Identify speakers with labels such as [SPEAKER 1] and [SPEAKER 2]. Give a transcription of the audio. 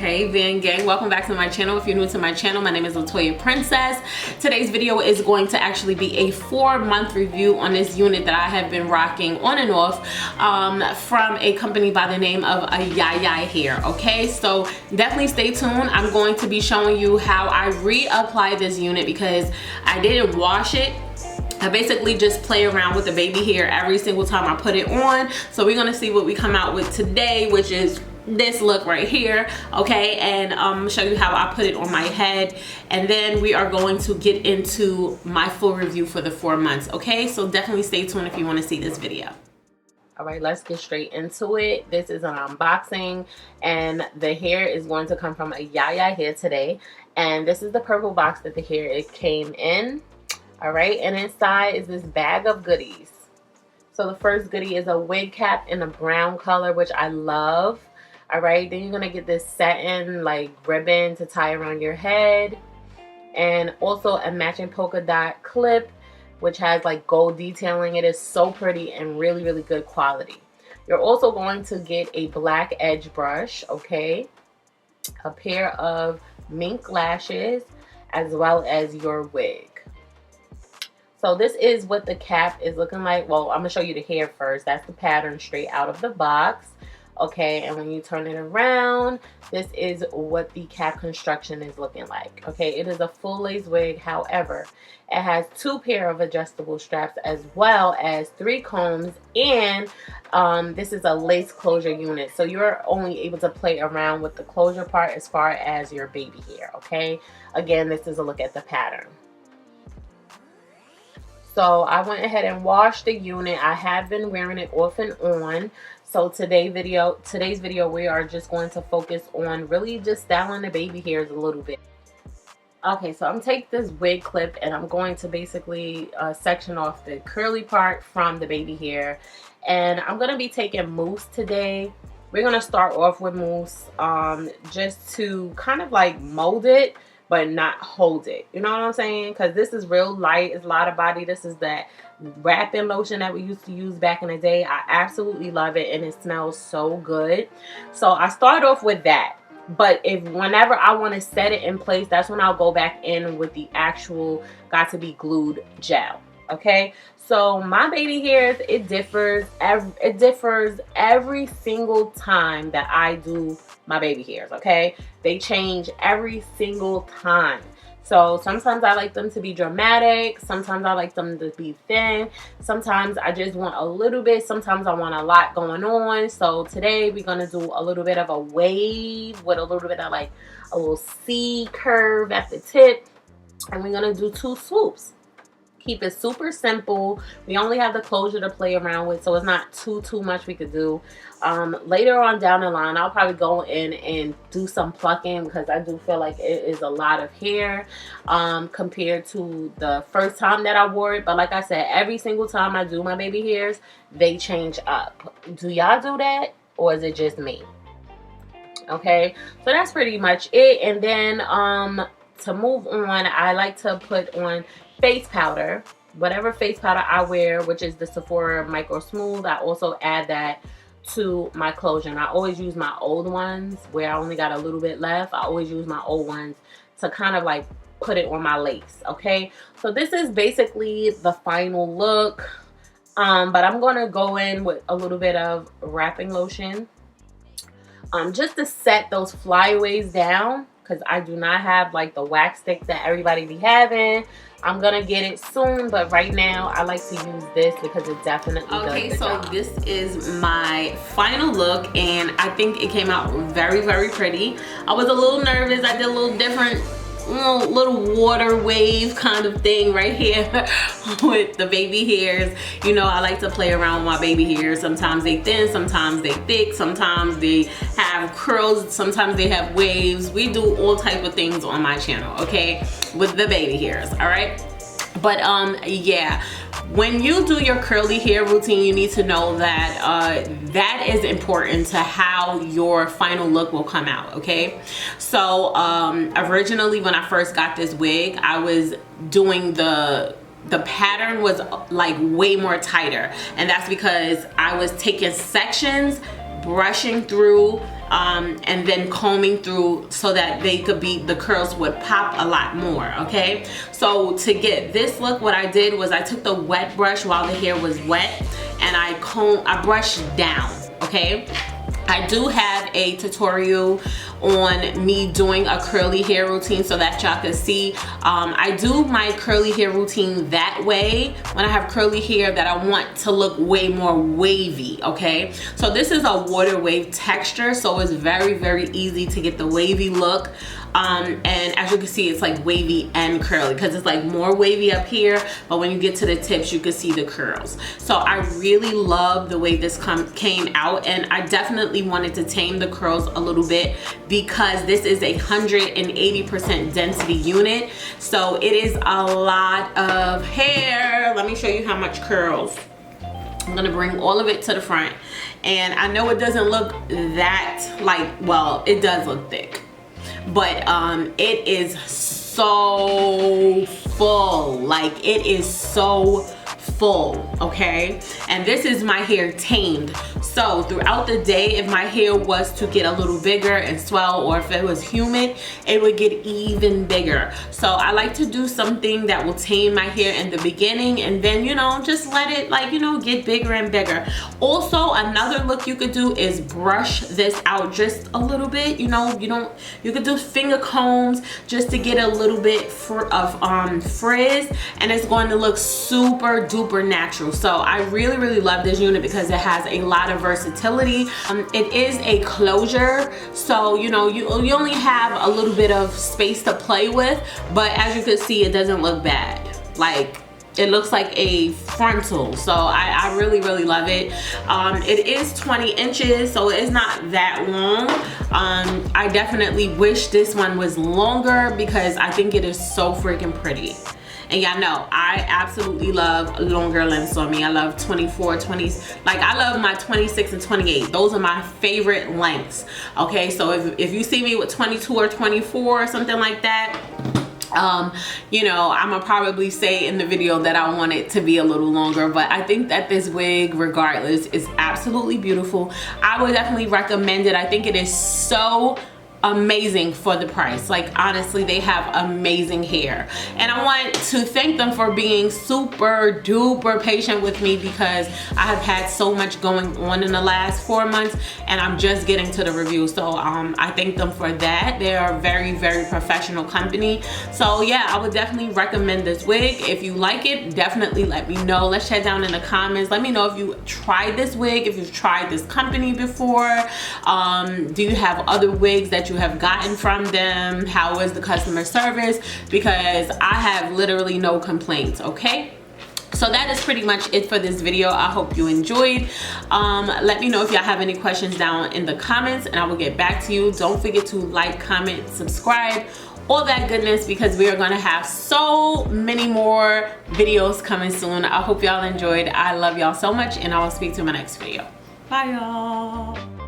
[SPEAKER 1] Hey VanGang, welcome back to my channel. If you're new to my channel, my name is LaToya Princess. Today's video is going to actually be a 4-month review on this unit that I have been rocking on and off from a company by the name of Ayiyi hair. Okay, so definitely stay tuned. I'm going to be showing you how I reapply this unit because I didn't wash it. I basically just play around with the baby hair every single time I put it on. So we're gonna see what we come out with today, which is this look right here. Okay, and show you how I put it on my head, and then we are going to get into my full review for the 4 months. Okay, so definitely stay tuned if you want to see this video. All right, let's get straight into it. This is an unboxing, and the hair is going to come from Ayiyi hair today, and this is the purple box that the hair came in. All right, and inside is this bag of goodies. So the first goodie is a wig cap in a brown color, which I love. All right, then you're gonna get this satin like ribbon to tie around your head, and also a matching polka dot clip, which has like gold detailing. It is so pretty and really, really good quality. You're also going to get a black edge brush, okay, a pair of mink lashes, as well as your wig. So this is what the cap is looking like. Well, I'm gonna show you the hair first. That's the pattern straight out of the box. Okay, and when you turn it around, this is what the cap construction is looking like. Okay, it is a full lace wig. However, it has 2 pair of adjustable straps as well as 3 combs, and this is a lace closure unit. So you're only able to play around with the closure part as far as your baby hair. Okay, again, this is a look at the pattern. So I went ahead and washed the unit. I have been wearing it off and on. So today's video, we are just going to focus on really just styling the baby hairs a little bit. Okay, so I'm gonna take this wig clip and I'm going to basically section off the curly part from the baby hair. And I'm gonna be taking mousse today. We're gonna start off with mousse just to kind of like mold it, but not hold it. You know what I'm saying? Because this is real light. It's a lot of body. This is that wrapping lotion that we used to use back in the day. I absolutely love it, and it smells so good. So I start off with that. But whenever I want to set it in place, that's when I'll go back in with the actual got to be glued gel. Okay, so my baby hairs, it differs every single time that I do my baby hairs. Okay, they change every single time. So sometimes I like them to be dramatic, sometimes I like them to be thin, sometimes I just want a little bit, sometimes I want a lot going on. So today we're gonna do a little bit of a wave with a little bit of like a little C curve at the tip, and we're gonna do 2 swoops. Keep it super simple. We only have the closure to play around with, so it's not too much we could do. Later on down the line, I'll probably go in and do some plucking because I do feel like it is a lot of hair compared to the first time that I wore it. But like I said, every single time I do my baby hairs, they change up. Do y'all do that, or is it just me? Okay, so that's pretty much it. And then to move on, I like to put on face powder, whatever face powder I wear, which is the Sephora Micro Smooth. I also add that to my closure, and I always use my old ones where I only got a little bit left. I always use my old ones to kind of like put it on my lace. Okay, so this is basically the final look, but I'm gonna go in with a little bit of wrapping lotion just to set those flyaways down, because I do not have like the wax stick that everybody be having. I'm gonna get it soon, but right now I like to use this because it definitely does the job. This is my final look, and I think it came out very, very pretty. I was a little nervous. I did a little different little water wave kind of thing right here with the baby hairs. You know, I like to play around with my baby hairs. Sometimes they thin, sometimes they thick, sometimes they have curls, sometimes they have waves. We do all type of things on my channel, okay, with the baby hairs. All right, but yeah, when you do your curly hair routine, you need to know that that is important to how your final look will come out. Okay, so originally when I first got this wig, I was doing the pattern was like way more tighter, and that's because I was taking sections brushing through and then combing through so that the curls would pop a lot more, okay? So to get this look, what I did was I took the wet brush while the hair was wet and I brushed down, okay? I do have a tutorial on me doing a curly hair routine so that y'all can see. I do my curly hair routine that way when I have curly hair that I want to look way more wavy, okay? So this is a water wave texture, so it's very, very easy to get the wavy look. And as you can see, it's like wavy and curly because it's like more wavy up here, but when you get to the tips you can see the curls. So I really love the way this came out, and I definitely wanted to tame the curls a little bit because this is a 180% density unit, so it is a lot of hair. Let me show you how much curls. I'm gonna bring all of it to the front, and I know it doesn't look that well, it does look thick, but it is so full. Like, it is so full, okay? And this is my hair tamed. So throughout the day, if my hair was to get a little bigger and swell, or if it was humid, it would get even bigger. So I like to do something that will tame my hair in the beginning, and then, you know, just let it, like, you know, get bigger and bigger. Also, another look you could do is brush this out just a little bit. You know, you could do finger combs just to get a little bit of frizz, and it's going to look super duper natural. So I really, really love this unit because it has a lot of versatility. It is a closure, so you know, you only have a little bit of space to play with, but as you can see, it doesn't look bad. Like, it looks like a frontal, so I really, really love it. It is 20 inches, so it's not that long. I definitely wish this one was longer because I think it is so freaking pretty. And y'all know I absolutely love longer lengths on me. I love 24, 20s. Like, I love my 26 and 28. Those are my favorite lengths. Okay, so if you see me with 22 or 24 or something like that, you know, I'm gonna probably say in the video that I want it to be a little longer, but I think that this wig, regardless, is absolutely beautiful. I would definitely recommend it. I think it is so amazing for the price. Like, honestly, they have amazing hair, and I want to thank them for being super duper patient with me because I have had so much going on in the last 4 months and I'm just getting to the review. So I thank them for that. They are a very, very professional company. So yeah, I would definitely recommend this wig. If you like it, definitely let me know. Let's chat down in the comments. Let me know if you tried this wig, if you've tried this company before. Do you have other wigs that you have gotten from them? How was the customer service? Because I have literally no complaints, okay? So that is pretty much it for this video. I hope you enjoyed. Let me know if y'all have any questions down in the comments and I will get back to you. Don't forget to like, comment, subscribe, all that goodness, because we are going to have so many more videos coming soon. I hope y'all enjoyed. I love y'all so much, and I will speak to you in my next video. Bye, y'all.